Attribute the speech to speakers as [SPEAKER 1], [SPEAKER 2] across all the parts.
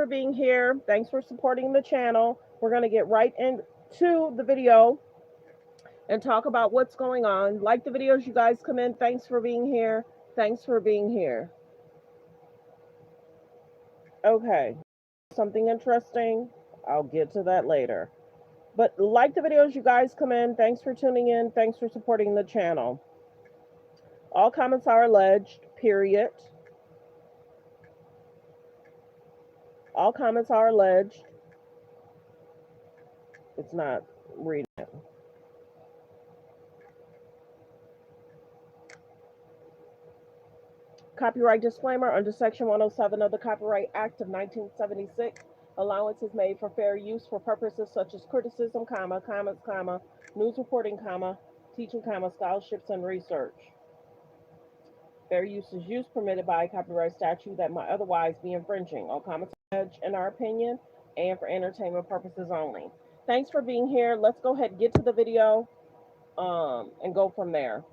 [SPEAKER 1] for being here. Thanks for supporting the channel. We're going to get right into the video and talk about what's going on. Like the videos, you guys come in. Thanks for being here. Thanks for being here. Okay, something interesting. I'll get to that later. But like the videos, you guys come in. Thanks for tuning in. Thanks for supporting the channel. All comments are alleged, period. All comments are alleged. It's not reading it. Copyright disclaimer: under Section 107 of the Copyright Act of 1976, allowance is made for fair use for purposes such as criticism, comments, news reporting, teaching, scholarships, and research. Fair use is use permitted by a copyright statute that might otherwise be infringing. All comments are alleged in our opinion and for entertainment purposes only. Thanks for being here. Let's go ahead and get to the video and go from there.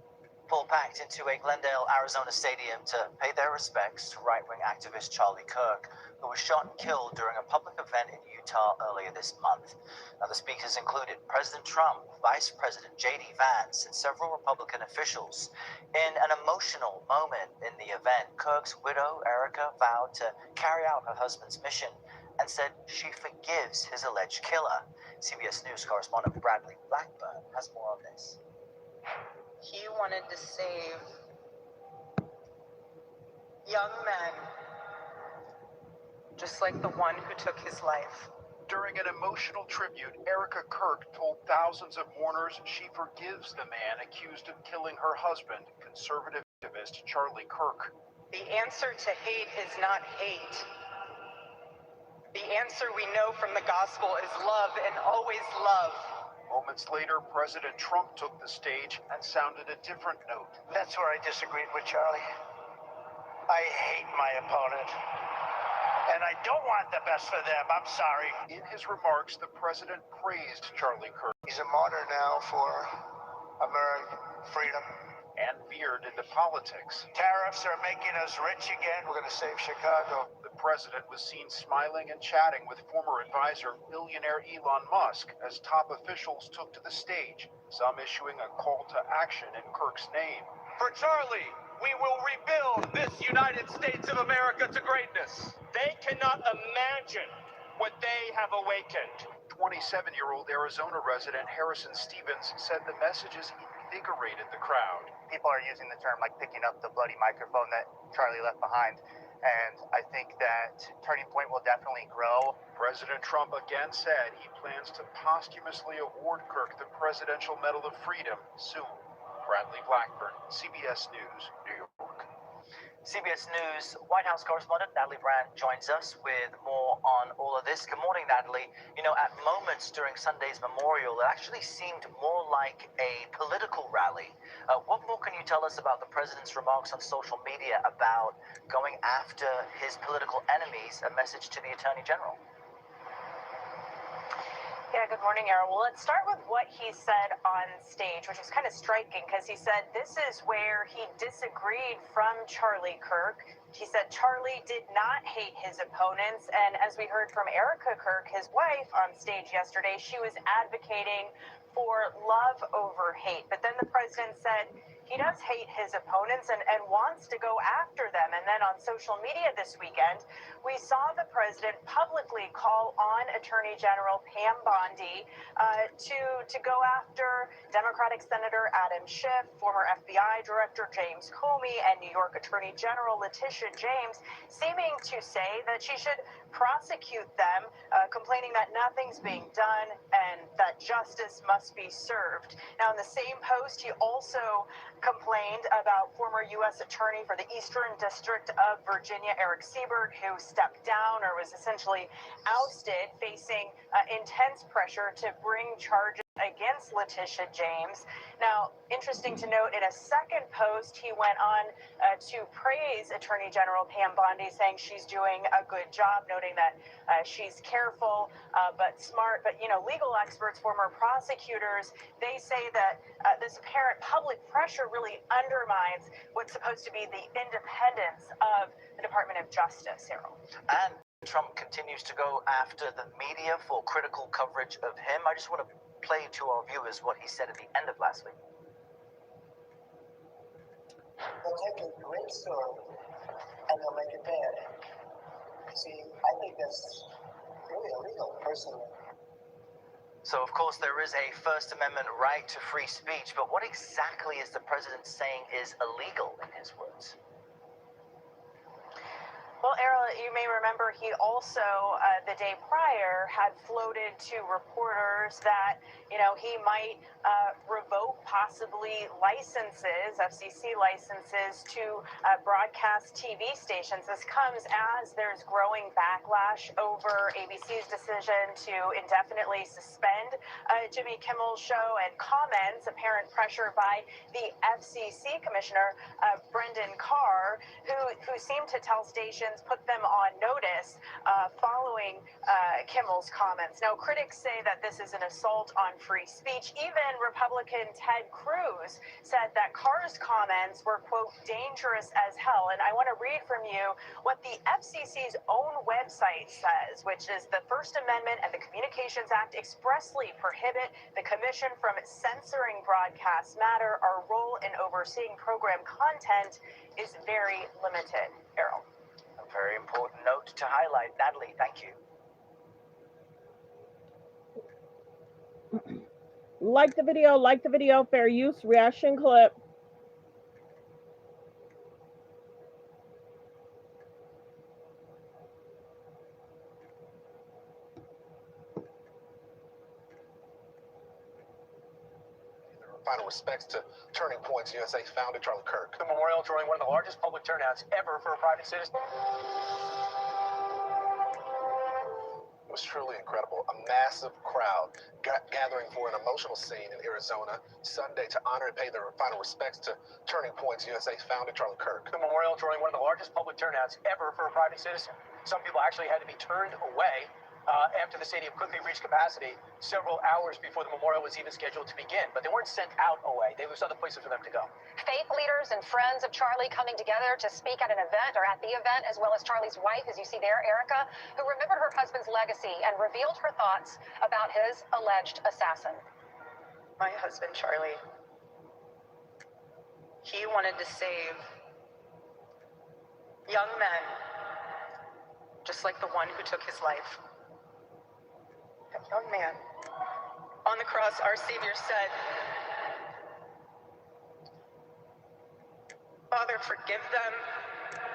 [SPEAKER 2] People packed into a Glendale, Arizona stadium to pay their respects to right-wing activist Charlie Kirk, who was shot and killed during a public event in Utah earlier this month. Now, the speakers included President Trump, Vice President J.D. Vance, and several Republican officials. In an emotional moment in the event, Kirk's widow, Erica, vowed to carry out her husband's mission and said she forgives his alleged killer. CBS News correspondent Bradley Blackburn has more on this.
[SPEAKER 3] He wanted to save young men, just like the one who took his life.
[SPEAKER 4] During an emotional tribute, Erica Kirk told thousands of mourners she forgives the man accused of killing her husband, conservative activist Charlie Kirk.
[SPEAKER 3] The answer to hate is not hate. The answer we know from the gospel is love, and always love.
[SPEAKER 4] Moments later, President Trump took the stage and sounded a different note.
[SPEAKER 5] That's where I disagreed with Charlie. I hate my opponent, and I don't want the best for them. I'm sorry.
[SPEAKER 4] In his remarks, the president praised Charlie Kirk.
[SPEAKER 5] He's a martyr now for American freedom.
[SPEAKER 4] And veered into politics.
[SPEAKER 5] Tariffs are making us rich again. We're going to save Chicago.
[SPEAKER 4] The president was seen smiling and chatting with former advisor, billionaire Elon Musk, as top officials took to the stage, some issuing a call to action in Kirk's name.
[SPEAKER 6] For Charlie, we will rebuild this United States of America to greatness. They cannot imagine what they have awakened.
[SPEAKER 4] 27-year-old Arizona resident Harrison Stevens said the messages invigorated the crowd.
[SPEAKER 7] People are using the term like picking up the bloody microphone that Charlie left behind. And I think that Turning Point will definitely grow.
[SPEAKER 4] President Trump again said he plans to posthumously award Kirk the Presidential Medal of Freedom soon. Bradley Blackburn, CBS News, New York.
[SPEAKER 2] CBS News White House correspondent Natalie Brandt joins us with more on all of this. Good morning, Natalie. You know, at moments during Sunday's memorial, it actually seemed more like a political rally. What more can you tell us about the president's remarks on social media about going after his political enemies, a message to the Attorney General?
[SPEAKER 8] Yeah, good morning, Errol. Well, let's start with what he said on stage, which was kind of striking because he said this is where he disagreed from Charlie Kirk. He said Charlie did not hate his opponents. And as we heard from Erica Kirk, his wife, on stage yesterday, she was advocating for love over hate. But then the president said he does hate his opponents and wants to go after them. And then on social media this weekend, we saw the president publicly call on Attorney General Pam Bondi to go after Democratic Senator Adam Schiff, former FBI Director James Comey, and New York Attorney General Letitia James, seeming to say that she should prosecute them, complaining that nothing's being done and that justice must be served. Now, in the same post, he also complained about former U.S. Attorney for the Eastern District of Virginia, Eric Siebert, who stepped down or was essentially ousted, facing intense pressure to bring charges against Letitia James. Now, interesting to note, in a second post, he went on to praise Attorney General Pam Bondi, saying she's doing a good job, noting that she's careful but smart. But, you know, legal experts, former prosecutors, they say that this apparent public pressure really undermines what's supposed to be the independence of the Department of Justice, Harold.
[SPEAKER 2] And Trump continues to go after the media for critical coverage of him. I just want to play to our viewers what he said at the end of last week.
[SPEAKER 9] They'll take a great story and they'll make it bad. See, I think that's really illegal, personally.
[SPEAKER 2] So, of course, there is a First Amendment right to free speech, but what exactly is the president saying is illegal in his words?
[SPEAKER 8] Well, Errol, you may remember he also, the day prior, had floated to reporters that, he might revoke possibly licenses, FCC licenses, to broadcast TV stations. This comes as there's growing backlash over ABC's decision to indefinitely suspend Jimmy Kimmel's show and comments, apparent pressure by the FCC commissioner, Brendan Carr, who seemed to tell stations, put them on notice following Kimmel's comments. Now, critics say that this is an assault on free speech. Even Republican Ted Cruz said that Carr's comments were, quote, dangerous as hell. And I want to read from you what the FCC's own website says, which is the First Amendment and the Communications Act expressly prohibit the commission from censoring broadcast matter. Our role in overseeing program content is very limited. Errol.
[SPEAKER 2] A very important note to highlight. Natalie, thank you.
[SPEAKER 1] Like the video, fair use, reaction clip.
[SPEAKER 10] Final respects to Turning Points USA founder Charlie Kirk.
[SPEAKER 11] The memorial drawing one of the largest public turnouts ever for a private citizen.
[SPEAKER 10] It was truly incredible. A massive crowd gathering for an emotional scene in Arizona Sunday to honor and pay their final respects to Turning Points USA founder Charlie Kirk.
[SPEAKER 11] The memorial drawing one of the largest public turnouts ever for a private citizen. Some people actually had to be turned away after the stadium quickly reached capacity several hours before the memorial was even scheduled to begin. But they weren't sent out away. There was other places for them to go.
[SPEAKER 12] Faith leaders and friends of Charlie coming together to speak at an event or at the event, as well as Charlie's wife, as you see there, Erica, who remembered her husband's legacy and revealed her thoughts about his alleged assassin.
[SPEAKER 3] My husband, Charlie, he wanted to save young men, just like the one who took his life. That young man. On the cross, our Savior said, Father, forgive them,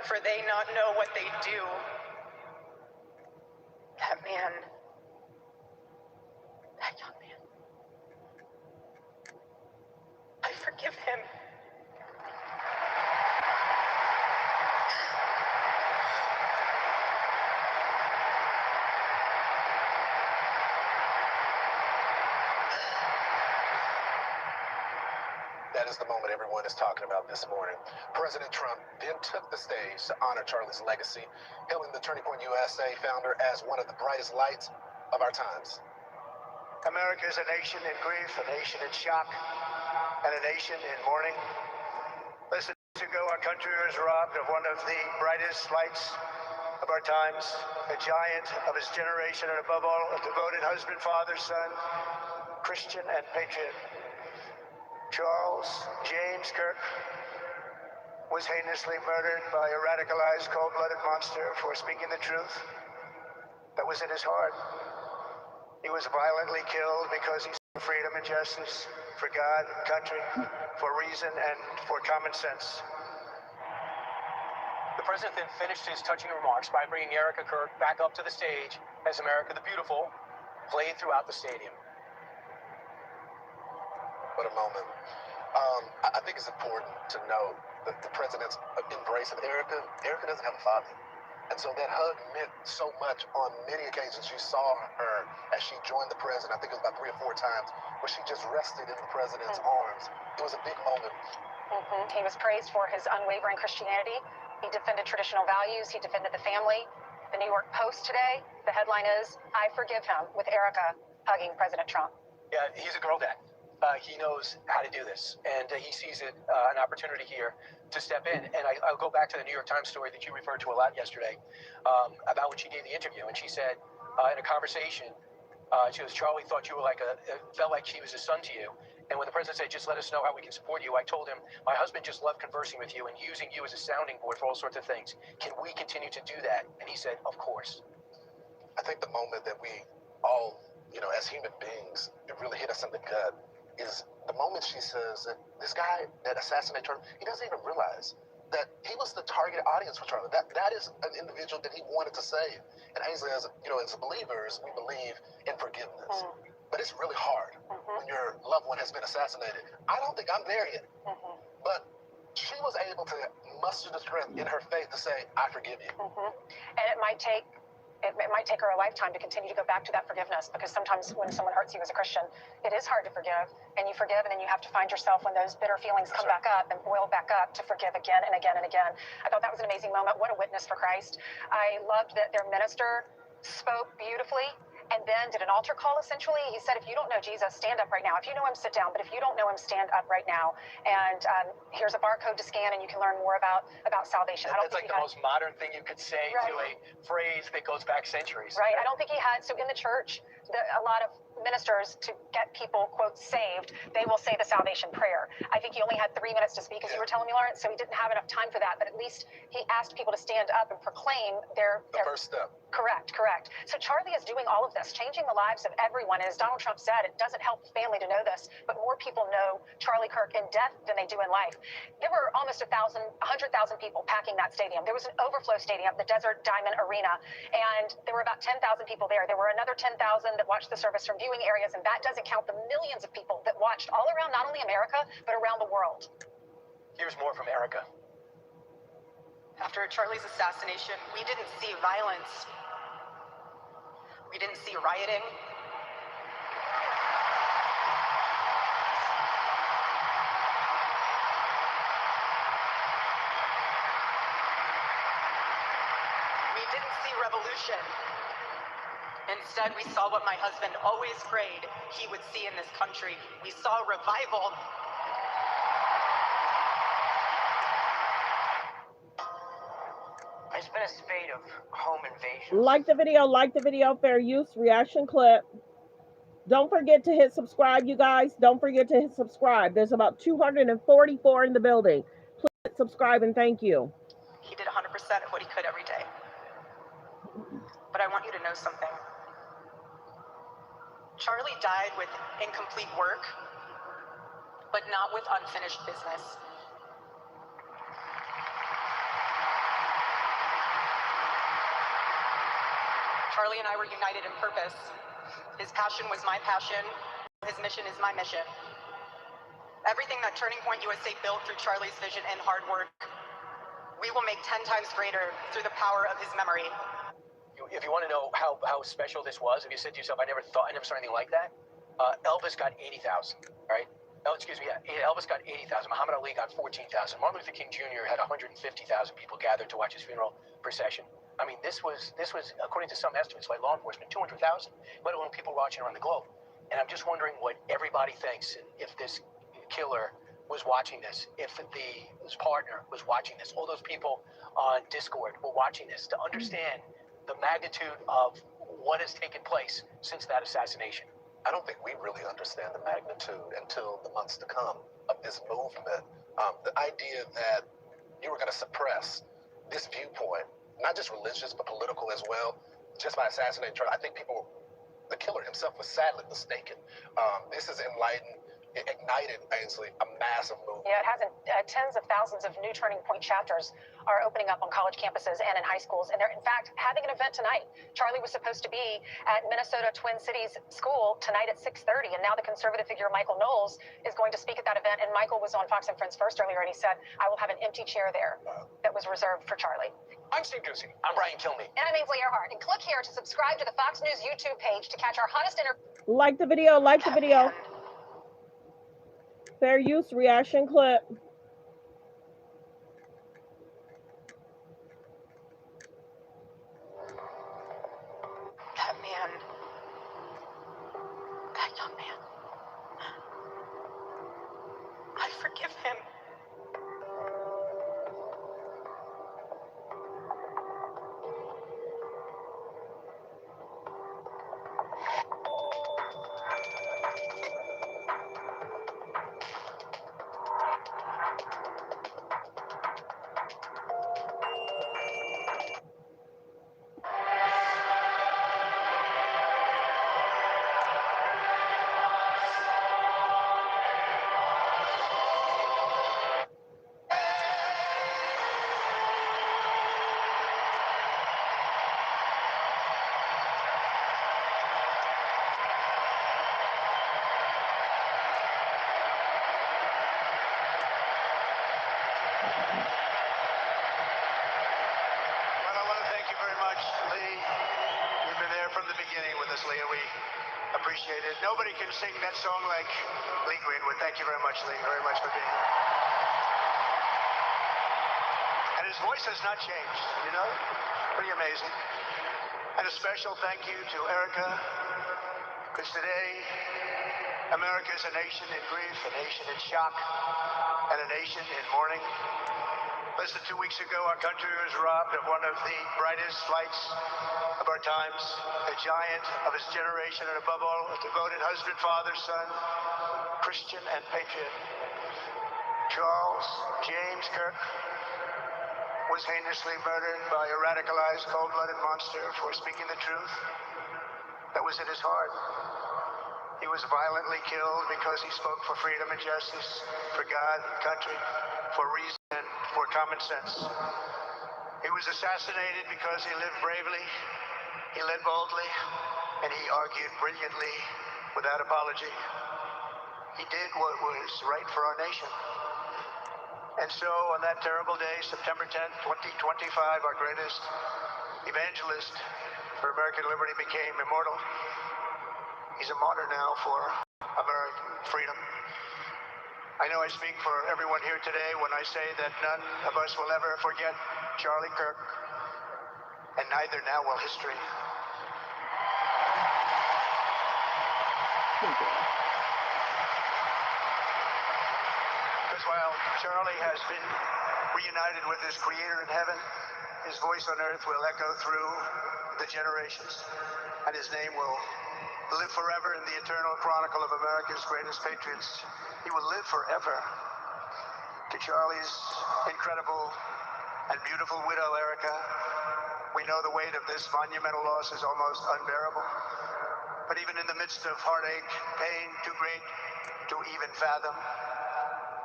[SPEAKER 3] for they not know what they do. That man, that young man, I forgive him.
[SPEAKER 10] That is the moment everyone is talking about this morning. President Trump then took the stage to honor Charlie's legacy, hailing the Turning Point USA founder as one of the brightest lights of our times.
[SPEAKER 5] America is a nation in grief, a nation in shock, and a nation in mourning. Less than 2 years ago, our country was robbed of one of the brightest lights of our times, a giant of his generation, and above all, a devoted husband, father, son, Christian, and patriot. Charles James Kirk was heinously murdered by a radicalized, cold-blooded monster for speaking the truth that was in his heart. He was violently killed because he stood for freedom and justice, for God and country, for reason and for common sense.
[SPEAKER 11] The president then finished his touching remarks by bringing Erica Kirk back up to the stage as America the Beautiful played throughout the stadium.
[SPEAKER 10] What a moment. I think it's important to note that the president's embrace of Erica. Erica doesn't have a father. And so that hug meant so much on many occasions. You saw her as she joined the president, I think it was about 3 or 4 times, where she just rested in the president's arms. It was a big moment.
[SPEAKER 12] He was praised for his unwavering Christianity. He defended traditional values. He defended the family. The New York Post today, the headline is, I forgive him, with Erica hugging President Trump.
[SPEAKER 11] Yeah, he's a girl dad. he knows how to do this, and he sees it an opportunity here to step in. And I'll go back to the New York Times story that you referred to a lot yesterday about when she gave the interview, and she said in a conversation, she goes, Charlie thought you were felt like she was a son to you. And when the president said, just let us know how we can support you, I told him, my husband just loved conversing with you and using you as a sounding board for all sorts of things. Can we continue to do that? And he said, of course.
[SPEAKER 10] I think the moment that we all, as human beings, it really hit us in the gut is the moment she says that this guy that assassinated Charlie, he doesn't even realize that he was the target audience for Charlie. That is an individual that he wanted to save. And Ainsley, as believers, we believe in forgiveness. But it's really hard when your loved one has been assassinated. I don't think I'm there yet. But she was able to muster the strength in her faith to say, I forgive you.
[SPEAKER 12] And it might take her a lifetime to continue to go back to that forgiveness, because sometimes when someone hurts you as a Christian, it is hard to forgive, and you forgive, and then you have to find yourself when those bitter feelings come back up and boil back up to forgive again and again and again. I thought that was an amazing moment. What a witness for Christ. I loved that their minister spoke beautifully and then did an altar call, essentially. He said, if you don't know Jesus, stand up right now. If you know him, sit down. But if you don't know him, stand up right now. And here's a barcode to scan, and you can learn more about salvation.
[SPEAKER 11] That's like the most modern thing you could say to a phrase that goes back centuries.
[SPEAKER 12] Right. I don't think he had. So in the church, a lot of ministers, to get people, quote, saved, they will say the salvation prayer. I think he only had 3 minutes to speak, as you were telling me, Lawrence, so he didn't have enough time for that. But at least he asked people to stand up and proclaim their
[SPEAKER 10] first step.
[SPEAKER 12] Correct. So Charlie is doing all of this, changing the lives of everyone. And as Donald Trump said, it doesn't help the family to know this, but more people know Charlie Kirk in death than they do in life. There were almost 100,000 people packing that stadium. There was an overflow stadium, the Desert Diamond Arena, and there were about 10,000 people there. There were another 10,000 that watched the service from viewing areas, and that doesn't count the millions of people that watched all around, not only America, but around the world.
[SPEAKER 11] Here's more from Erica.
[SPEAKER 3] After Charlie's assassination, we didn't see violence. We didn't see rioting. We didn't see revolution. Instead, we saw what my husband always prayed he would see in this country. We saw revival.
[SPEAKER 13] There's been a spate of home invasions.
[SPEAKER 1] Like the video, fair use, reaction clip. Don't forget to hit subscribe, you guys. Don't forget to hit subscribe. There's about 244 in the building. Please hit subscribe and thank you.
[SPEAKER 3] He did 100% of what he could every day. But I want you to know something. Charlie died with incomplete work, but not with unfinished business. Charlie and I were united in purpose. His passion was my passion. His mission is my mission. Everything that Turning Point USA built through Charlie's vision and hard work, we will make 10 times greater through the power of his memory.
[SPEAKER 11] If you want to know how special this was, if you said to yourself, I never saw anything like that, Elvis got 80,000, right? Elvis got 80,000. Muhammad Ali got 14,000. Martin Luther King Jr. had 150,000 people gathered to watch his funeral procession. I mean, this was according to some estimates by law enforcement, 200,000, let alone people watching around the globe. And I'm just wondering what everybody thinks, if this killer was watching this, if his partner was watching this, all those people on Discord were watching this, to understand the magnitude of what has taken place since that assassination.
[SPEAKER 10] I don't think we really understand the magnitude until the months to come of this movement. The idea that you were going to suppress this viewpoint, not just religious, but political as well, just by assassinating Trump. I think the killer himself was sadly mistaken. This is enlightened. It ignited, Ainsley, a massive movement.
[SPEAKER 12] Yeah, it has tens of thousands of new Turning Point chapters are opening up on college campuses and in high schools. And they're, in fact, having an event tonight. Charlie was supposed to be at Minnesota Twin Cities School tonight at 6:30. And now the conservative figure Michael Knowles is going to speak at that event. And Michael was on Fox and Friends First earlier, and he said, I will have an empty chair there that was reserved for Charlie.
[SPEAKER 11] I'm Steve Ducey. I'm Brian Kilmeade.
[SPEAKER 12] And I'm Ainsley Earhart. And click here to subscribe to the Fox News YouTube page to catch our hottest interviews.
[SPEAKER 1] Like the video. Fair use, reaction clip.
[SPEAKER 3] That young man, forgive him.
[SPEAKER 5] Appreciate it. Nobody can sing that song like Lee Greenwood. Thank you very much, Lee, very much for being here. And his voice has not changed, you know? Pretty amazing. And a special thank you to Erica, because today, America is a nation in grief, a nation in shock, and a nation in mourning. Less than 2 weeks ago, our country was robbed of one of the brightest lights of our times, a giant of his generation, and above all, a devoted husband, father, son, Christian, and patriot. Charles James Kirk was heinously murdered by a radicalized, cold-blooded monster for speaking the truth that was in his heart. He was violently killed because he spoke for freedom and justice, for God and country, for reason and for common sense. He was assassinated because he lived bravely, he led boldly, and he argued brilliantly without apology. He did what was right for our nation. And so on that terrible day, September 10th, 2025, our greatest evangelist for American liberty became immortal. He's a martyr now for American freedom. I know I speak for everyone here today when I say that none of us will ever forget Charlie Kirk, and neither now will history. Because while Charlie has been reunited with his creator in heaven, his voice on earth will echo through the generations, and his name will live forever in the eternal chronicle of America's greatest patriots. He will live forever. To Charlie's incredible and beautiful widow, Erica, we know the weight of this monumental loss is almost unbearable. But even in the midst of heartache, pain too great to even fathom,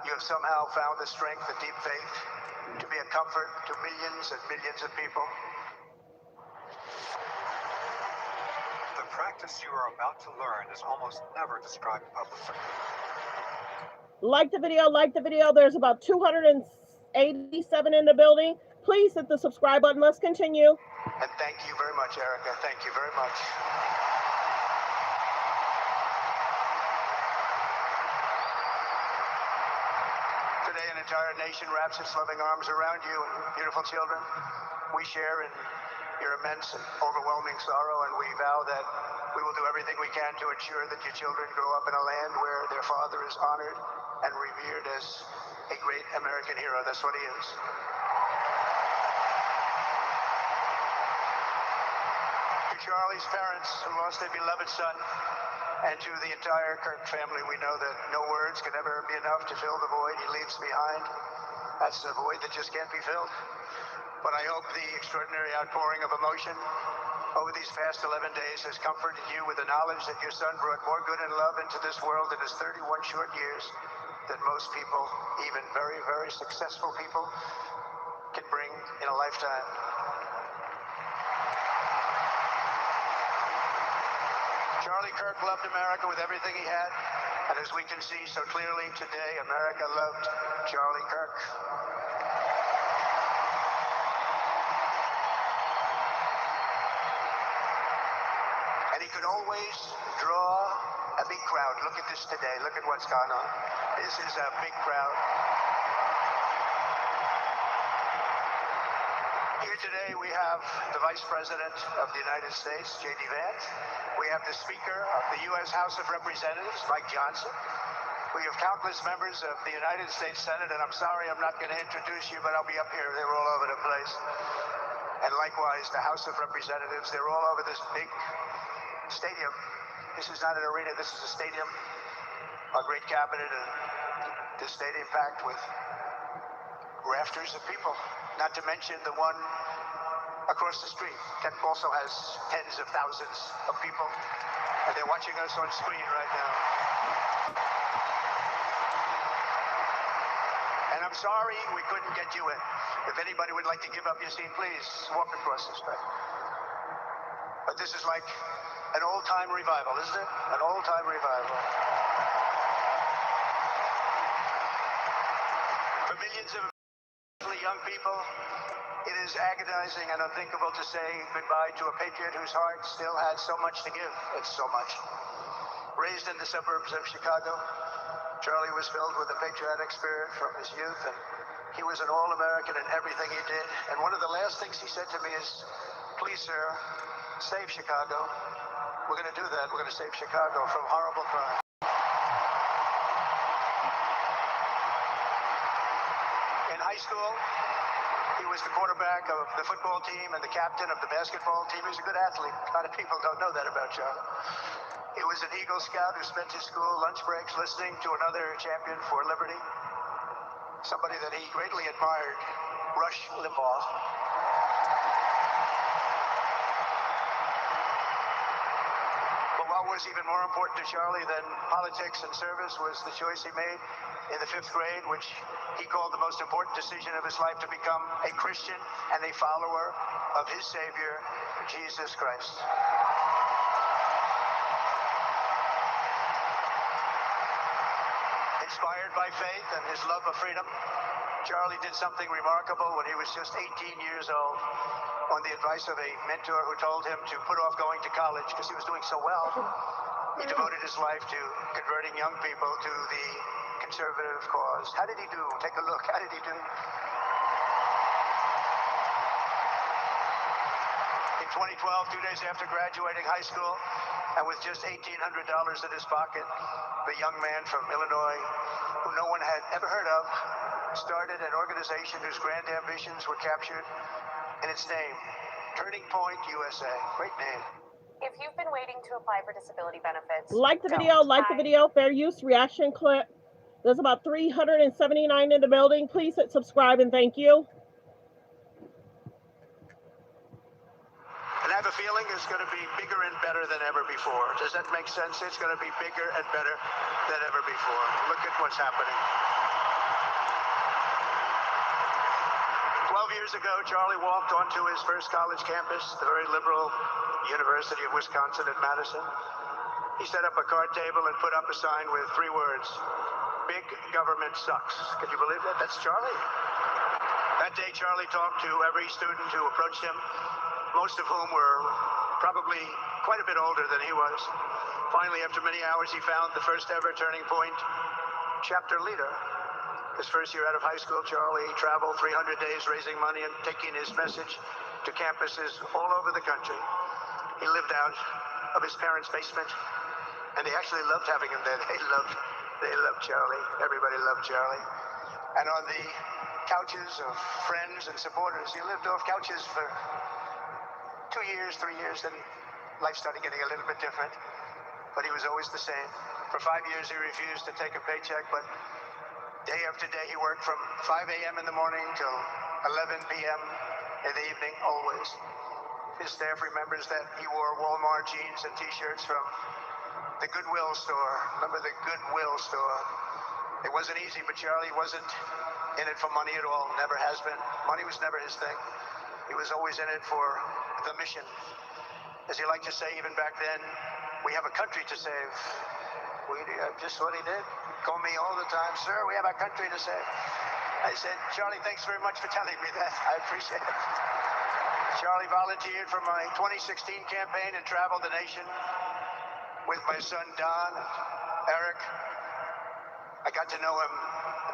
[SPEAKER 5] you have somehow found the strength and deep faith to be a comfort to millions and millions of people.
[SPEAKER 14] The practice you are about to learn is almost never described publicly.
[SPEAKER 1] Like the video. There's about 287 in the building. Please hit the subscribe button. Let's continue.
[SPEAKER 5] And thank you very much, Erica. Thank you very much. Today, an entire nation wraps its loving arms around you and beautiful children. We share in your immense and overwhelming sorrow, and we vow that we will do everything we can to ensure that your children grow up in a land where their father is honored and revered as a great American hero. That's what he is. To Charlie's parents who lost their beloved son, and to the entire Kirk family, we know that no words can ever be enough to fill the void he leaves behind. That's a void that just can't be filled. But I hope the extraordinary outpouring of emotion over these past 11 days has comforted you with the knowledge that your son brought more good and love into this world in his 31 short years than most people, even very, very successful people, can bring in a lifetime. Charlie Kirk loved America with everything he had, and as we can see so clearly today, America loved Charlie Kirk. And he could always draw a big crowd. Look at this today. Look at what's gone on. This is a big crowd. Here today we have the Vice President of the United States, J.D. Vance. We have the Speaker of the U.S. House of Representatives, Mike Johnson. We have countless members of the United States Senate, and I'm sorry I'm not going to introduce you, but I'll be up here. They're all over the place. And likewise, the House of Representatives, they're all over this big stadium. This is not an arena, this is a stadium. Our great cabinet and this stadium packed with rafters of people, not to mention the one across the street that also has tens of thousands of people, and they're watching us on screen right now. And I'm sorry we couldn't get you in. If anybody would like to give up your seat, please walk across this way. But this is like an old-time revival, isn't it? An old-time revival. For millions of young people, it is agonizing and unthinkable to say goodbye to a patriot whose heart still had so much to give. It's so much. Raised in the suburbs of Chicago, Charlie was filled with a patriotic spirit from his youth, and he was an all-American in everything he did. And one of the last things he said to me is, please, sir, save Chicago. We're going to do that. We're going to save Chicago from horrible crime. In high school, he was the quarterback of the football team and the captain of the basketball team. He was a good athlete. A lot of people don't know that about Charlie. He was an Eagle Scout who spent his school lunch breaks listening to another champion for liberty, somebody that he greatly admired, Rush Limbaugh. But what was even more important to Charlie than politics and service was the choice he made in the 5th grade, which he called the most important decision of his life, to become a Christian and a follower of his Savior, Jesus Christ. Inspired by faith and his love of freedom, Charlie did something remarkable when he was just 18 years old. On the advice of a mentor who told him to put off going to college because he was doing so well, he devoted his life to converting young people to the conservative cause. How did he do? Take a look. How did he do? In 2012, 2 days after graduating high school, and with just $1,800 in his pocket, the young man from Illinois, who no one had ever heard of, started an organization whose grand ambitions were captured in its name, Turning Point USA. Great name.
[SPEAKER 8] If you've been waiting to apply for disability benefits,
[SPEAKER 1] Like the video, fair use reaction clip. There's about 379 in the building. Please hit subscribe and thank you.
[SPEAKER 5] And I have a feeling it's going to be bigger and better than ever before. Does that make sense? It's going to be bigger and better than ever before. Look at what's happening. 12 years ago, Charlie walked onto his first college campus, the very liberal University of Wisconsin at Madison. He set up a card table and put up a sign with 3 words: big government sucks. Can you believe that? That's Charlie. That day, Charlie talked to every student who approached him, most of whom were probably quite a bit older than he was. Finally, after many hours, he found the first ever Turning Point chapter leader. His first year out of high school, Charlie traveled 300 days raising money and taking his message to campuses all over the country. He lived out of his parents' basement, and they actually loved having him there. They loved Charlie. Everybody loved Charlie. And on the couches of friends and supporters, he lived off couches for 2 years, 3 years, then life started getting a little bit different, but he was always the same. For 5 years, he refused to take a paycheck, but day after day, he worked from 5 a.m. in the morning till 11 p.m. in the evening, always. His staff remembers that he wore Walmart jeans and T-shirts from the Goodwill store. Remember the Goodwill store? It wasn't easy, but Charlie wasn't in it for money at all, never has been. Money was never his thing. He was always in it for the mission. As he liked to say even back then, we have a country to save. Just what he did. Call me all the time, sir, we have a country to save. I said, Charlie, thanks very much for telling me that. I appreciate it. Charlie volunteered for my 2016 campaign and traveled the nation with my son, Don, Eric. I got to know him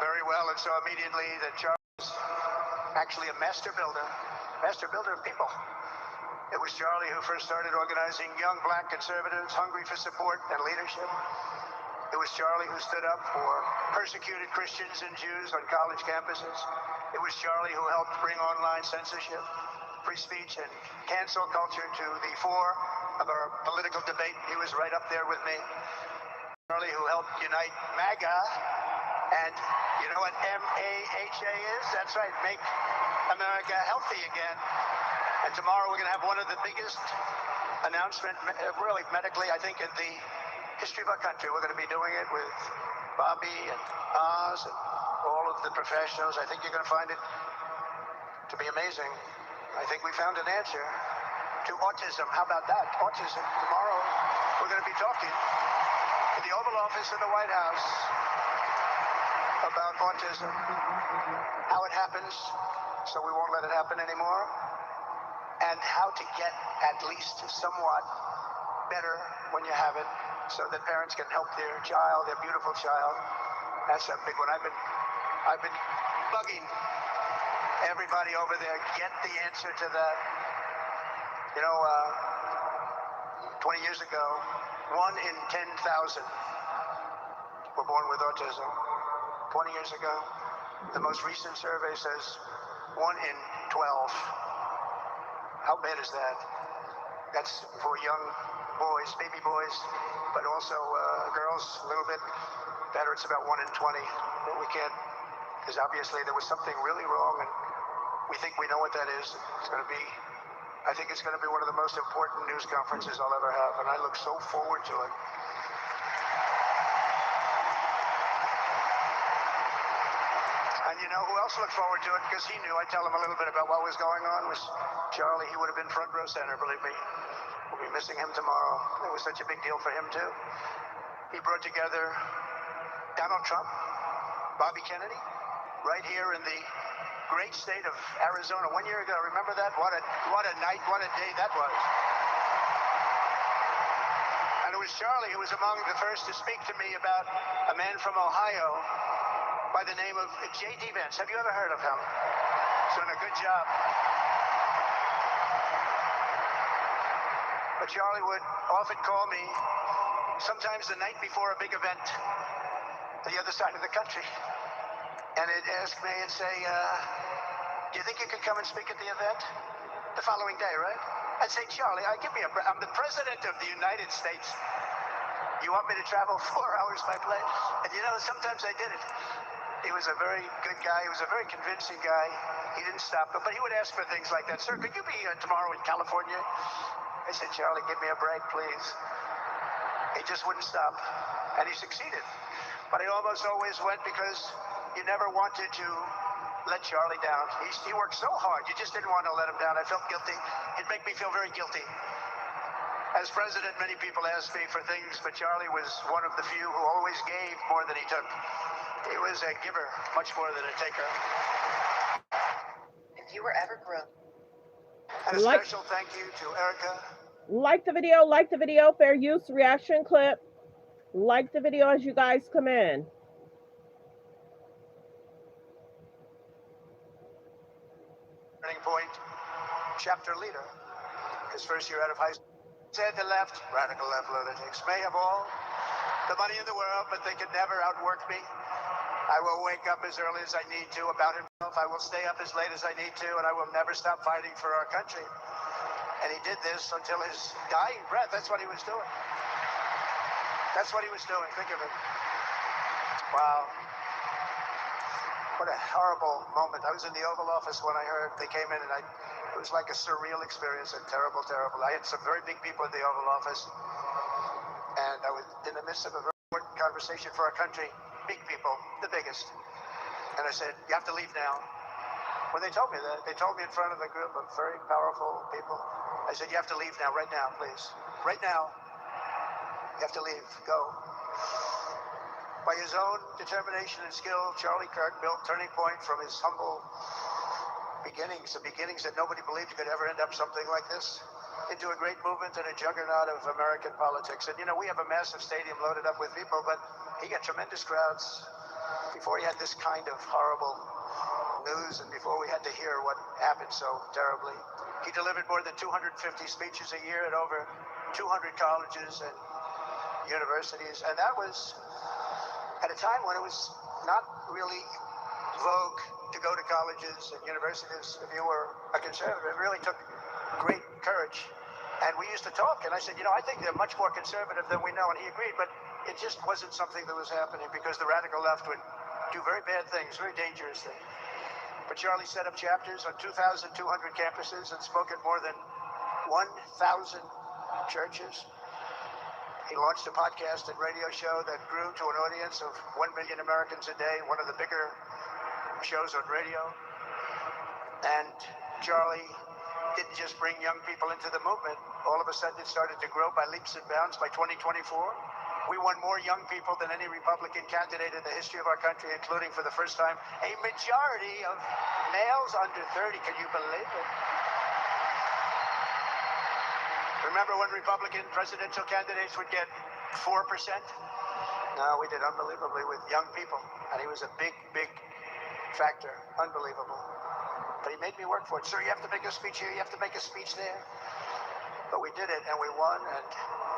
[SPEAKER 5] very well and saw immediately that Charlie was actually a master builder of people. It was Charlie who first started organizing young black conservatives hungry for support and leadership. It was Charlie who stood up for persecuted Christians and Jews on college campuses. It was Charlie who helped bring online censorship, free speech, and cancel culture to the fore of our political debate. He was right up there with me. Charlie who helped unite MAGA, and you know what MAHA is? That's right, make America healthy again. And tomorrow we're going to have one of the biggest announcements, really medically, I think, in the history of our country. We're going to be doing it with Bobby and Oz and all of the professionals. I think you're going to find it to be amazing. I think we found an answer to autism. How about that? Autism. Tomorrow we're going to be talking in the Oval Office in the White House about autism, how it happens, so we won't let it happen anymore, and how to get at least somewhat better when you have it, so that parents can help their child, their beautiful child. That's a big one. I've been bugging everybody over there, get the answer to that. You know, 20 years ago, 1 in 10,000 were born with autism. 20 years ago, the most recent survey says 1 in 12. How bad is that? That's for young boys, baby boys, but also girls a little bit better. It's about 1 in 20. But we can't, because obviously there was something really wrong, and we think we know what that is. It's going to be, I think it's going to be one of the most important news conferences I'll ever have, and I look so forward to it. And you know who else looked forward to it? Because he knew. I tell him a little bit about what was going on. Was Charlie. He would have been front row center, believe me. We'll be missing him tomorrow. It was such a big deal for him, too. He brought together Donald Trump, Bobby Kennedy, right here in the great state of Arizona 1 year ago. Remember that? What a night, what a day that was. And it was Charlie who was among the first to speak to me about a man from Ohio by the name of J.D. Vance. Have you ever heard of him? He's done a good job. But Charlie would often call me, sometimes the night before a big event, to the other side of the country. And he'd ask me and say, do you think you could come and speak at the event? The following day, right? I'd say, Charlie, I'm the president of the United States. You want me to travel 4 hours by plane? And you know, sometimes I did it. He was a very good guy. He was a very convincing guy. He didn't stop, but he would ask for things like that. Sir, could you be tomorrow in California? I said, Charlie, give me a break, please. He just wouldn't stop, and he succeeded. But I almost always went because you never wanted to let Charlie down. He worked so hard, you just didn't want to let him down. I felt guilty. It'd make me feel very guilty. As president, many people asked me for things, but Charlie was one of the few who always gave more than he took. He was a giver, much more than a taker.
[SPEAKER 15] If you were ever groomed.
[SPEAKER 5] And a special thank you to Erica.
[SPEAKER 1] Like the video, fair use reaction clip. Like the video as you guys come in.
[SPEAKER 5] Turning point, chapter leader. His first year out of high school. Said the left, radical left lunatics, may have all the money in the world, but they could never outwork me. I will wake up as early as I need to about himself. I will stay up as late as I need to, and I will never stop fighting for our country. And he did this until his dying breath. That's what he was doing. That's what he was doing. Think of it. Wow. What a horrible moment. I was in the Oval Office when I heard they came in, and it was like a surreal experience, and terrible, terrible. I had some very big people in the Oval Office, and I was in the midst of a very important conversation for our country. Big people, the biggest. And I said, you have to leave now. When they told me that, they told me in front of a group of very powerful people. I said, you have to leave now, right now, please. Right now, you have to leave, go. By his own determination and skill, Charlie Kirk built Turning Point from his humble beginnings, the beginnings that nobody believed could ever end up something like this, into a great movement and a juggernaut of American politics. And you know, we have a massive stadium loaded up with people, but he got tremendous crowds before he had this kind of horrible news and before we had to hear what happened so terribly. He delivered more than 250 speeches a year at over 200 colleges and universities, and that was at a time when it was not really vogue to go to colleges and universities if you were a conservative. It really took great courage. And we used to talk, and I said, I think they're much more conservative than we know, and he agreed, but it just wasn't something that was happening because the radical left would do very bad things, very dangerous things. But Charlie set up chapters on 2,200 campuses and spoke at more than 1,000 churches. He launched a podcast and radio show that grew to an audience of 1 million Americans a day, one of the bigger shows on radio. And Charlie didn't just bring young people into the movement. All of a sudden, it started to grow by leaps and bounds. By 2024, we won more young people than any Republican candidate in the history of our country, including, for the first time, a majority of males under 30. Can you believe it? Remember when Republican presidential candidates would get 4%? No, we did unbelievably with young people. And he was a big, big factor. Unbelievable. But he made me work for it. Sir, you have to make a speech here, you have to make a speech there. But we did it, and we won, and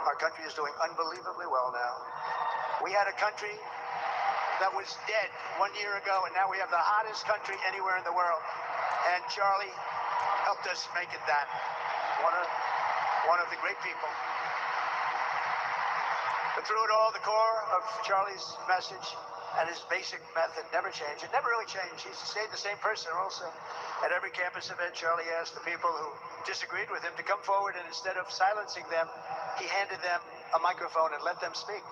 [SPEAKER 5] our country is doing unbelievably well now. We had a country that was dead 1 year ago, and now we have the hottest country anywhere in the world. And Charlie helped us make it that. One of the great people. But through it all, the core of Charlie's message and his basic method never changed. It never really changed. He stayed the same person also. At every campus event, Charlie asked the people who disagreed with him to come forward, and instead of silencing them, he handed them a microphone and let them speak.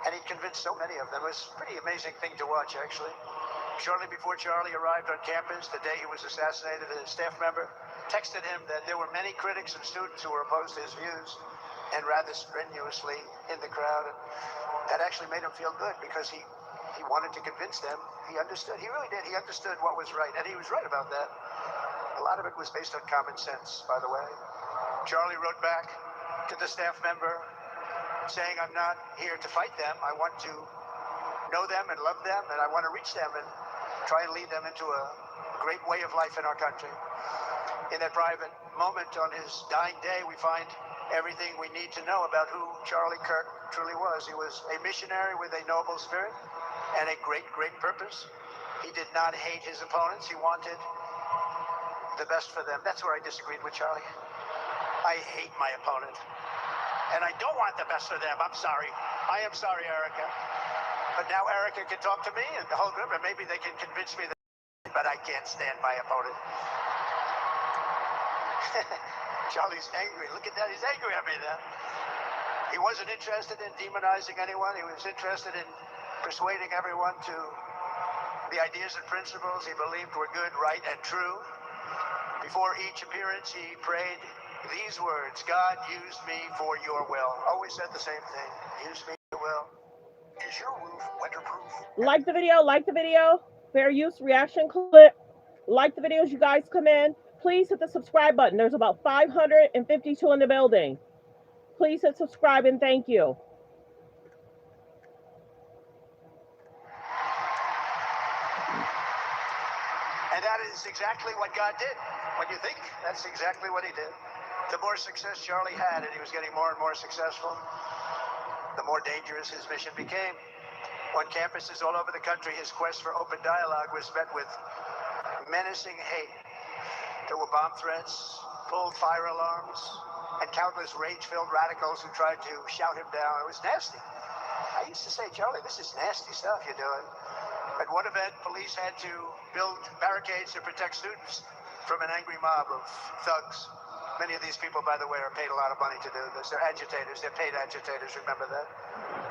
[SPEAKER 5] And he convinced so many of them. It was a pretty amazing thing to watch, actually. Shortly before Charlie arrived on campus, the day he was assassinated, a staff member texted him that there were many critics and students who were opposed to his views, and rather strenuously in the crowd. And that actually made him feel good because he wanted to convince them. He understood. He really did. He understood what was right, and he was right about that. A lot of it was based on common sense, by the way. Charlie wrote back to the staff member saying, I'm not here to fight them. I want to know them and love them, and I want to reach them and try and lead them into a great way of life in our country. In that private moment on his dying day, we find everything we need to know about who Charlie Kirk truly was. He was a missionary with a noble spirit and a great, great purpose. He did not hate his opponents. He wanted the best for them. That's where I disagreed with Charlie. I hate my opponent, and I don't want the best for them. I'm sorry. I am sorry, Erica. But now Erica can talk to me and the whole group, and maybe they can convince me that, but I can't stand my opponent. Charlie's angry. Look at that. He's angry at me now. He wasn't interested in demonizing anyone. He was interested in persuading everyone to the ideas and principles he believed were good, right, and true. Before each appearance, he prayed these words: God, use me for your will. Always said the same thing. Use me for your will. Is your roof weatherproof?
[SPEAKER 1] Like the video, like the video. Fair use reaction clip. Like the videos, you guys come in. Please hit the subscribe button. There's about 552 in the building. Please hit subscribe and thank you.
[SPEAKER 5] And that is exactly what God did. When you think, that's exactly what he did. The more success Charlie had, and he was getting more and more successful, the more dangerous his mission became. On campuses all over the country, his quest for open dialogue was met with menacing hate. There were bomb threats, pulled fire alarms, and countless rage-filled radicals who tried to shout him down. It was nasty. I used to say, Charlie, this is nasty stuff you're doing. At one event, police had to build barricades to protect students from an angry mob of thugs. Many of these people, by the way, are paid a lot of money to do this. They're agitators. They're paid agitators. Remember that?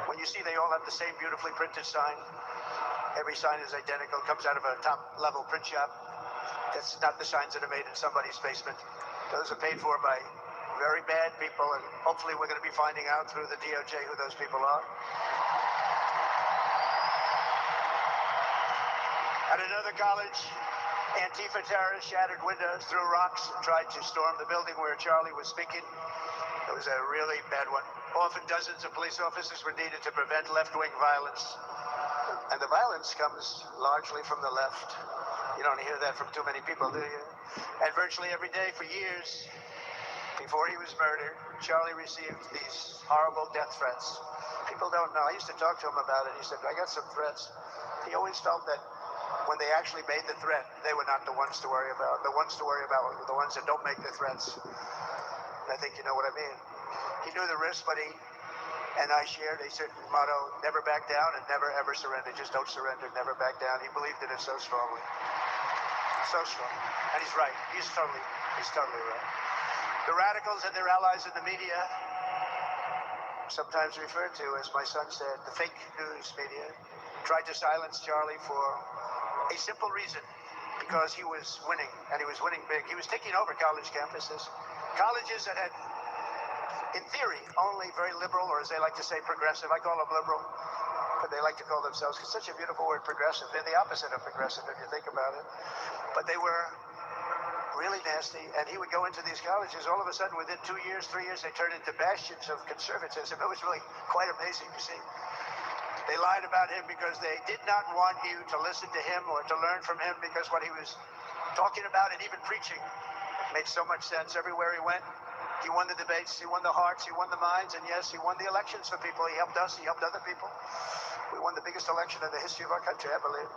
[SPEAKER 5] When you see they all have the same beautifully printed sign, every sign is identical, comes out of a top-level print shop. That's not the signs that are made in somebody's basement. Those are paid for by very bad people, and hopefully we're going to be finding out through the DOJ who those people are. At another college, Antifa terrorists shattered windows, threw rocks, and tried to storm the building where Charlie was speaking. It was a really bad one. Often dozens of police officers were needed to prevent left-wing violence. And the violence comes largely from the left. You don't hear that from too many people, do you? And virtually every day for years, before he was murdered, Charlie received these horrible death threats. People don't know. I used to talk to him about it. He said, I got some threats. He always felt that when they actually made the threat, they were not the ones to worry about. The ones to worry about were the ones that don't make the threats. And I think you know what I mean. He knew the risk, but he and I shared a certain motto, never back down and never ever surrender. Just don't surrender, never back down. He believed in it so strongly. So strong. And he's right. He's totally right. The radicals and their allies in the media, sometimes referred to, as my son said, the fake news media, tried to silence Charlie for a simple reason, because he was winning, and he was winning big. He was taking over college campuses, colleges that had, in theory, only very liberal, or as they like to say, progressive. I call them liberal, but they like to call themselves, it's such a beautiful word, progressive. They're the opposite of progressive if you think about it. But they were really nasty, and he would go into these colleges. All of a sudden, within 2 years, 3 years, they turned into bastions of conservatism. It was really quite amazing to see. They lied about him because they did not want you to listen to him or to learn from him, because what he was talking about and even preaching made so much sense. Everywhere he went, he won the debates, he won the hearts, he won the minds, and yes, he won the elections for people. He helped us, he helped other people. We won the biggest election in the history of our country, I believe.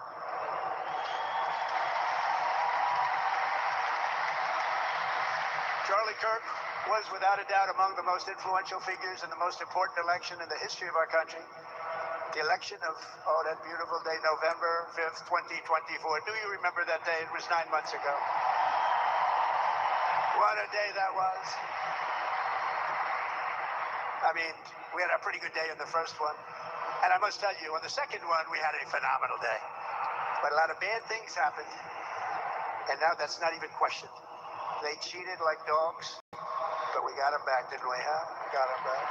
[SPEAKER 5] Charlie Kirk was without a doubt among the most influential figures in the most important election in the history of our country. The election of, oh, that beautiful day, November 5th, 2024. Do you remember that day? It was 9 months ago. What a day that was. I mean, we had a pretty good day in the first one. And I must tell you, on the second one, we had a phenomenal day. But a lot of bad things happened. And now that's not even questioned. They cheated like dogs, but we got them back, didn't we, huh? We got them back.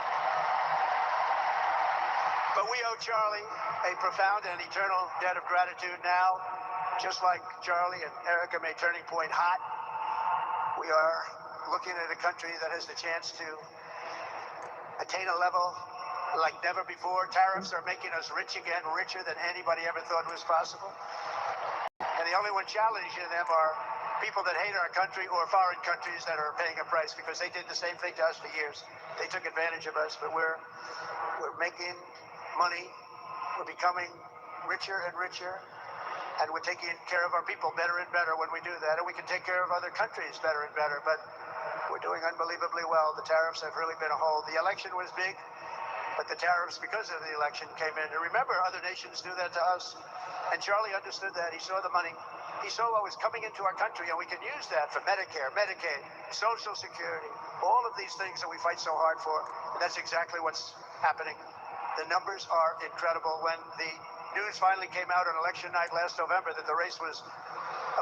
[SPEAKER 5] But we owe Charlie a profound and eternal debt of gratitude now. Just like Charlie and Erica made Turning Point hot, we are looking at a country that has the chance to attain a level like never before. Tariffs are making us rich again, richer than anybody ever thought was possible. And the only one challenging them are people that hate our country or foreign countries that are paying a price, because they did the same thing to us for years. They took advantage of us, but we're making money, we're becoming richer and richer, and we're taking care of our people better and better when we do that, and we can take care of other countries better and better, but we're doing unbelievably well. The tariffs have really been a hold. The election was big, but the tariffs, because of the election, came in. And remember, other nations do that to us, and Charlie understood that. He saw the money. He saw what was coming into our country, and we can use that for Medicare, Medicaid, Social Security, all of these things that we fight so hard for, and that's exactly what's happening. The numbers are incredible. When the news finally came out on election night last November that the race was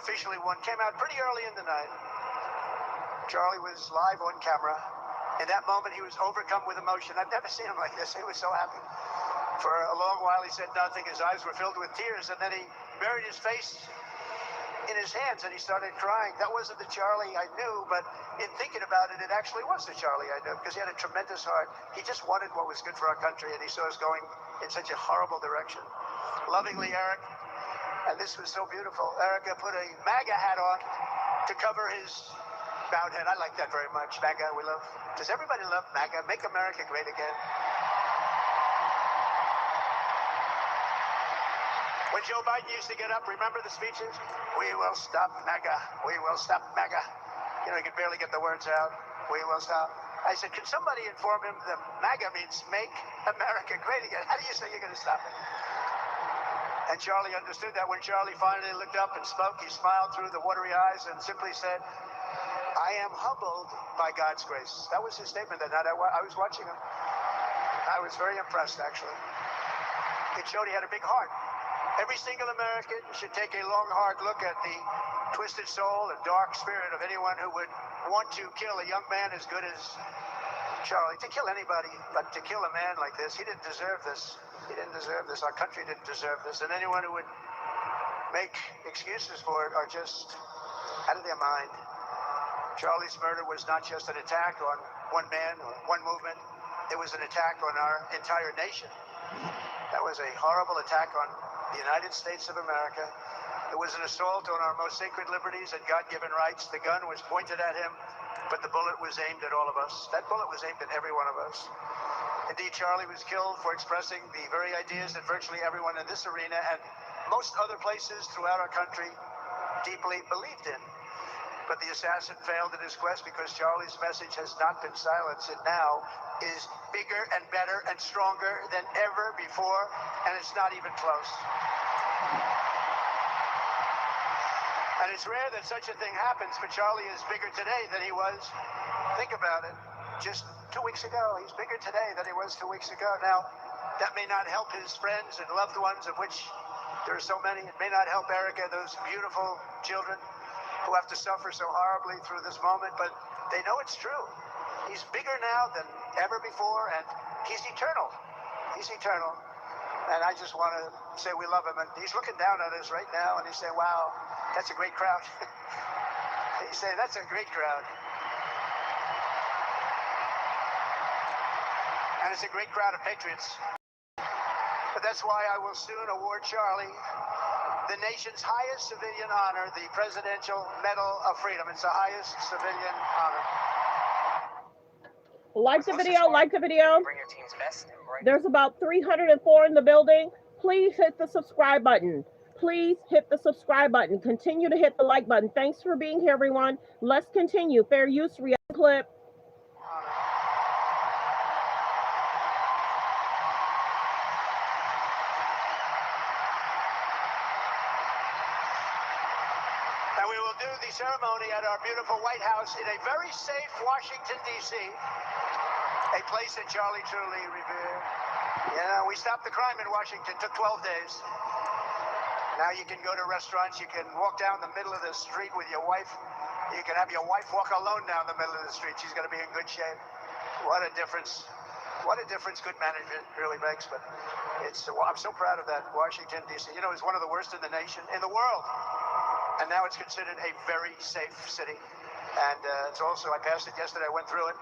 [SPEAKER 5] officially won, came out pretty early in the night. Charlie was live on camera. In that moment, he was overcome with emotion. I've never seen him like this. He was so happy. For a long while, he said nothing. His eyes were filled with tears, and then he buried his face in his hands and he started crying. That wasn't the Charlie I knew, but in thinking about it, it actually was the Charlie I knew, because he had a tremendous heart. He just wanted what was good for our country, and he saw us going in such a horrible direction. Lovingly, Eric, and this was so beautiful, Erica put a MAGA hat on to cover his bowed head. I like that very much. MAGA, we love. Does everybody love MAGA? Make America great again. When Joe Biden used to get up, remember the speeches? We will stop MAGA. We will stop MAGA. You know, he could barely get the words out. We will stop. I said, can somebody inform him that MAGA means make America great again? How do you say you're going to stop it? And Charlie understood that. When Charlie finally looked up and spoke, he smiled through the watery eyes and simply said, I am humbled by God's grace. That was his statement that night. I was watching him. I was very impressed, actually. It showed he had a big heart. Every single American should take a long, hard look at the twisted soul and dark spirit of anyone who would want to kill a young man as good as Charlie. To kill anybody, but to kill a man like this, he didn't deserve this. He didn't deserve this. Our country didn't deserve this. And anyone who would make excuses for it are just out of their mind. Charlie's murder was not just an attack on one man or one movement. It was an attack on our entire nation. That was a horrible attack on the United States of America. It was an assault on our most sacred liberties and God-given rights. The gun was pointed at him but the bullet was aimed at all of us. That bullet was aimed at every one of us. Indeed, Charlie was killed for expressing the very ideas that virtually everyone in this arena and most other places throughout our country deeply believed in. But the assassin failed in his quest because Charlie's message has not been silenced. It now is bigger and better and stronger than ever before, and it's not even close. And it's rare that such a thing happens, but Charlie is bigger today than he was. Think about it. Just 2 weeks ago, he's bigger today than he was 2 weeks ago. Now, that may not help his friends and loved ones, of which there are so many. It may not help Erica, those beautiful children who have to suffer so horribly through this moment, but they know it's true. He's bigger now than ever before, and he's eternal. He's eternal. And I just want to say we love him. And he's looking down at us right now, and he's saying, wow, that's a great crowd. He's saying, that's a great crowd. And it's a great crowd of patriots. But that's why I will soon award Charlie the nation's highest civilian honor, the Presidential Medal of Freedom. It's the highest civilian honor.
[SPEAKER 1] Like the video, like the video.
[SPEAKER 13] Bring your team's best.
[SPEAKER 1] There's about 304 in the building. Please hit the subscribe button. Please hit the subscribe button. Continue to hit the like button. Thanks for being here, everyone. Let's continue. Fair use reaction clip.
[SPEAKER 5] And we will do the ceremony at our beautiful White House in a very safe Washington, D.C., a place that Charlie truly revered. Yeah, we stopped the crime in Washington. Took 12 days. Now you can go to restaurants. You can walk down the middle of the street with your wife. You can have your wife walk alone down the middle of the street. She's going to be in good shape. What a difference. What a difference good management really makes. But I'm so proud of that. Washington, D.C. You know, it's one of the worst in the nation, in the world. And now it's considered a very safe city. And it's also, I passed it yesterday. I went through it.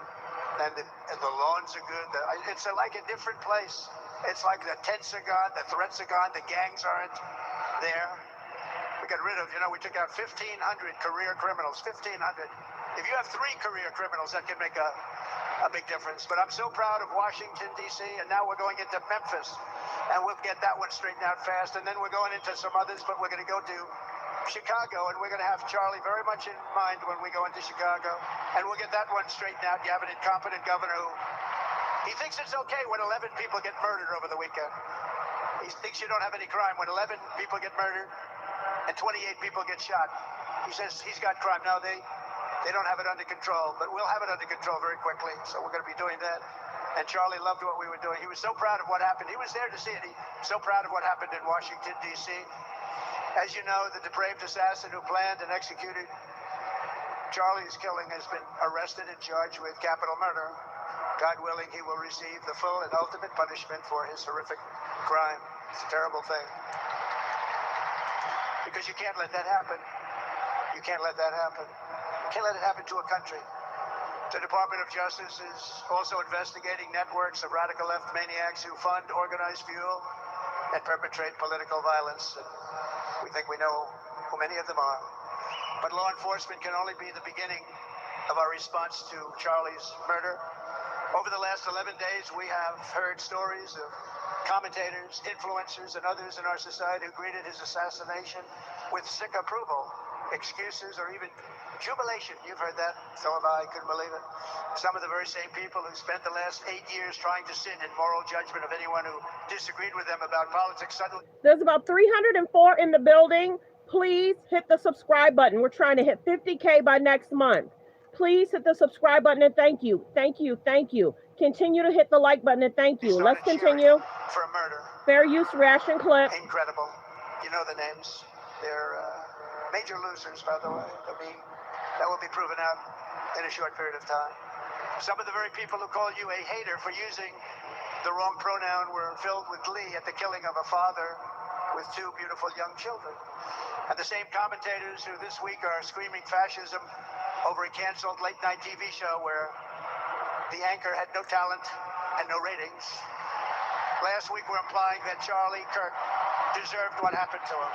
[SPEAKER 5] And the lawns are good. It's like a different place. It's like the tents are gone, the threats are gone, the gangs aren't there. We got rid of, we took out 1,500 career criminals, 1,500. If you have 3 career criminals, that can make a big difference. But I'm so proud of Washington, D.C., and now we're going into Memphis. And we'll get that one straightened out fast. And then we're going into some others, but we're going to go to Chicago, and we're going to have Charlie very much in mind when we go into Chicago, and we'll get that one straightened out. You have an incompetent governor who he thinks it's okay when 11 people get murdered over the weekend. He thinks you don't have any crime when 11 people get murdered and 28 people get shot. He says he's got crime. No, they don't have it under control, but we'll have it under control very quickly. So we're going to be doing that. And Charlie loved what we were doing. He was so proud of what happened. He was there to see it. He's so proud of what happened in Washington, D.C. As you know, the depraved assassin who planned and executed Charlie's killing has been arrested and charged with capital murder. God willing, he will receive the full and ultimate punishment for his horrific crime. It's a terrible thing. Because you can't let that happen. You can't let that happen. You can't let it happen to a country. The Department of Justice is also investigating networks of radical left maniacs who fund, organize, fuel, and perpetrate political violence. We think we know who many of them are. But law enforcement can only be the beginning of our response to Charlie's murder. Over the last 11 days, we have heard stories of commentators, influencers, and others in our society who greeted his assassination with sick approval, excuses, or even jubilation. You've heard that. So have I. Couldn't believe it. Some of the very same people who spent the last 8 years trying to sit in moral judgment of anyone who disagreed with them about politics suddenly.
[SPEAKER 1] There's about 304 in the building. Please hit the subscribe button. We're trying to hit 50K by next month. Please hit the subscribe button and thank you. Thank you. Thank you. Continue to hit the like button and thank you. Let's continue.
[SPEAKER 5] For a murder.
[SPEAKER 1] Fair use reaction clip.
[SPEAKER 5] Incredible. You know the names. They're major losers, by the way. That will be proven out in a short period of time. Some of the very people who call you a hater for using the wrong pronoun were filled with glee at the killing of a father with 2 beautiful young children. And the same commentators who this week are screaming fascism over a canceled late-night TV show where the anchor had no talent and no ratings. Last week were implying that Charlie Kirk deserved what happened to him.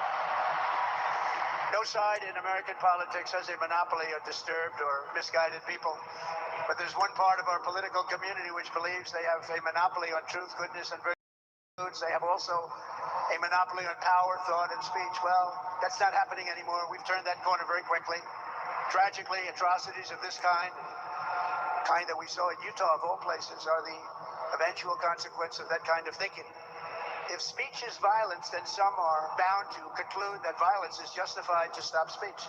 [SPEAKER 5] No side in American politics has a monopoly of disturbed or misguided people. But there's one part of our political community which believes they have a monopoly on truth, goodness, and virtues. They have also a monopoly on power, thought, and speech. Well, that's not happening anymore. We've turned that corner very quickly. Tragically, atrocities of this kind that we saw in Utah, of all places, are the eventual consequence of that kind of thinking. If speech is violence, then some are bound to conclude that violence is justified to stop speech.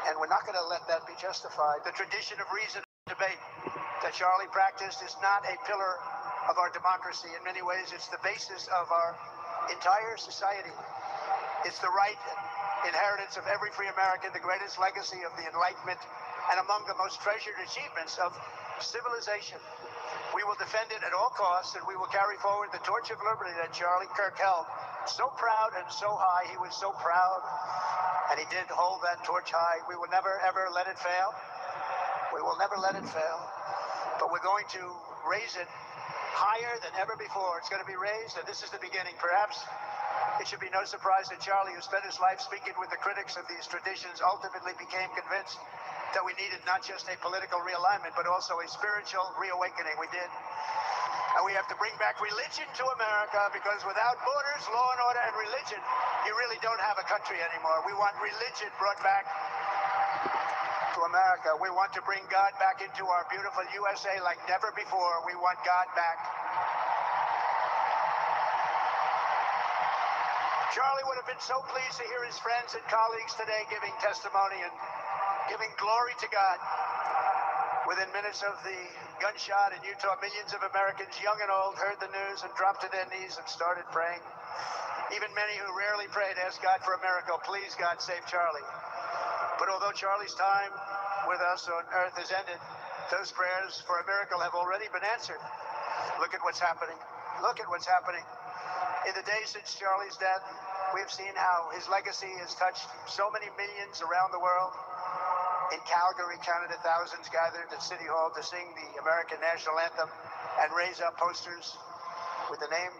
[SPEAKER 5] And we're not going to let that be justified. The tradition of reason and debate that Charlie practiced is not a pillar of our democracy. In many ways, it's the basis of our entire society. It's the right inheritance of every free American, the greatest legacy of the Enlightenment, and among the most treasured achievements of civilization. We will defend it at all costs, and we will carry forward the torch of liberty that Charlie Kirk held so proud and so high. He was so proud, and he did hold that torch high. We will never, ever let it fail. We will never let it fail. But we're going to raise it higher than ever before. It's going to be raised, and this is the beginning. Perhaps it should be no surprise that Charlie, who spent his life speaking with the critics of these traditions, ultimately became convinced that we needed not just a political realignment, but also a spiritual reawakening. We did. And we have to bring back religion to America, because without borders, law and order, and religion, you really don't have a country anymore. We want religion brought back to America. We want to bring God back into our beautiful USA like never before. We want God back. Charlie would have been so pleased to hear his friends and colleagues today giving testimony and giving glory to God. Within minutes of the gunshot in Utah, millions of Americans, young and old, heard the news and dropped to their knees and started praying. Even many who rarely prayed asked God for a miracle. Please, God, save Charlie. But although Charlie's time with us on earth has ended, those prayers for a miracle have already been answered. Look at what's happening. Look at what's happening. In the days since Charlie's death, we've seen how his legacy has touched so many millions around the world. In Calgary, Canada, thousands gathered at City Hall to sing the American national anthem and raise up posters with the name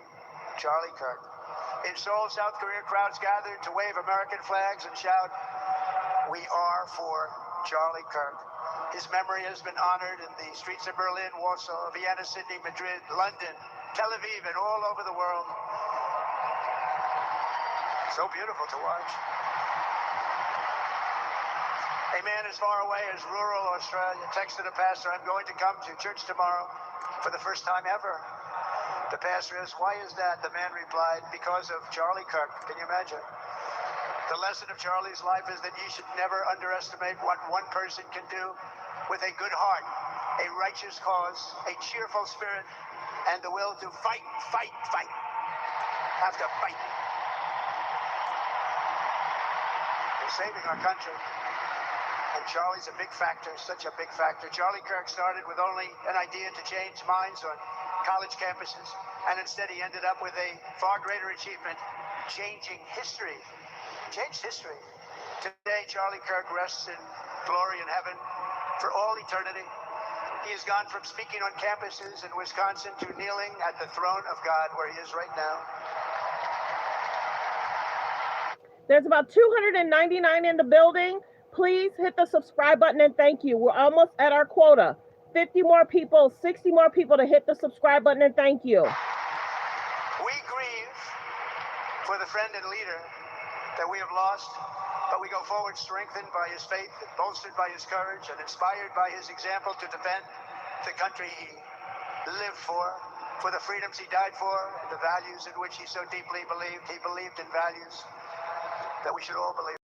[SPEAKER 5] Charlie Kirk. In Seoul, South Korea, crowds gathered to wave American flags and shout, "We are for Charlie Kirk." His memory has been honored in the streets of Berlin, Warsaw, Vienna, Sydney, Madrid, London, Tel Aviv, and all over the world. So beautiful to watch. A man as far away as rural Australia texted a pastor, "I'm going to come to church tomorrow for the first time ever." The pastor asked, "Why is that?" The man replied, "Because of Charlie Kirk." Can you imagine? The lesson of Charlie's life is that you should never underestimate what one person can do with a good heart, a righteous cause, a cheerful spirit, and the will to fight, fight, fight. Have to fight. We're saving our country. And Charlie's a big factor, such a big factor. Charlie Kirk started with only an idea to change minds on college campuses, and instead he ended up with a far greater achievement, changing history. Changed history. Today, Charlie Kirk rests in glory in heaven for all eternity. He has gone from speaking on campuses in Wisconsin to kneeling at the throne of God, where he is right now.
[SPEAKER 1] There's about 299 in the building. Please hit the subscribe button and thank you. We're almost at our quota. 50 more people, 60 more people to hit the subscribe button and thank you.
[SPEAKER 5] We grieve for the friend and leader that we have lost, but we go forward strengthened by his faith, bolstered by his courage, and inspired by his example to defend the country he lived for the freedoms he died for, and the values in which he so deeply believed. He believed in values that we should all believe.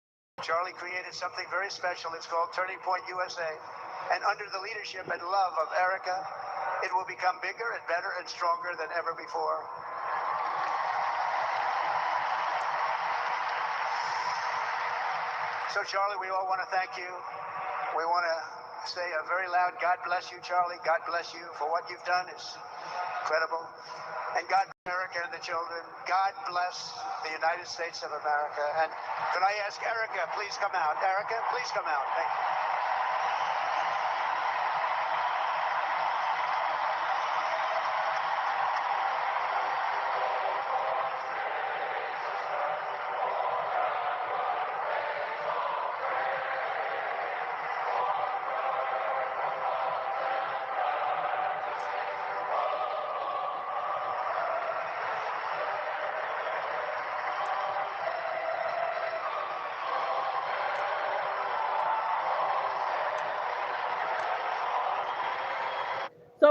[SPEAKER 5] Charlie created something very special. It's called Turning Point USA. And under the leadership and love of Erica, it will become bigger and better and stronger than ever before. So, Charlie, we all want to thank you. We want to say a very loud, God bless you, Charlie. God bless you for what you've done. It's incredible. And God bless America and the children. God bless the United States of America. And could I ask Erica, please come out. Erica, please come out. Thank you.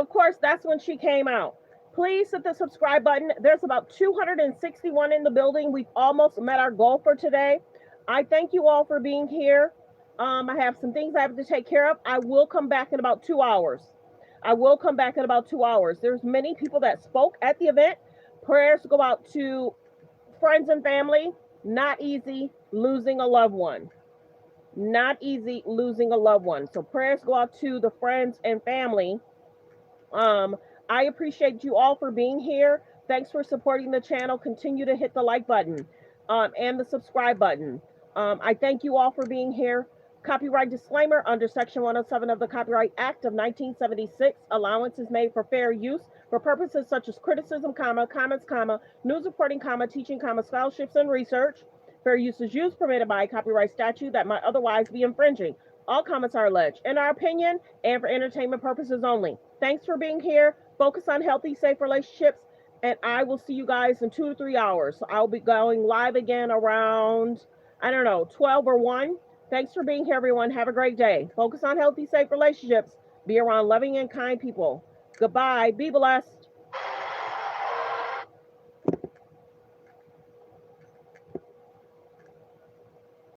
[SPEAKER 1] So, of course, that's when she came out. Please hit the subscribe button. There's about 261 in the building. We've almost met our goal for today. I thank you all for being here. I have some things I have to take care of. I will come back in about 2 hours. There's many people that spoke at the event. Prayers go out to friends and family. Not easy losing a loved one. So prayers go out to the friends and family. I appreciate you all for being here. Thanks for supporting the channel. Continue to hit the like button and the subscribe button. I thank you all for being here. Copyright disclaimer: under Section 107 of the Copyright Act of 1976, allowance is made for fair use for purposes such as criticism, comments, news reporting, teaching, scholarships, and research. Fair use is used permitted by a copyright statute that might otherwise be infringing. All comments are alleged, in our opinion, and for entertainment purposes only. Thanks for being here. Focus on healthy, safe relationships, and I will see you guys in 2 to 3 hours. So I'll be going live again around, 12 or 1. Thanks for being here, everyone. Have a great day. Focus on healthy, safe relationships. Be around loving and kind people. Goodbye. Be blessed.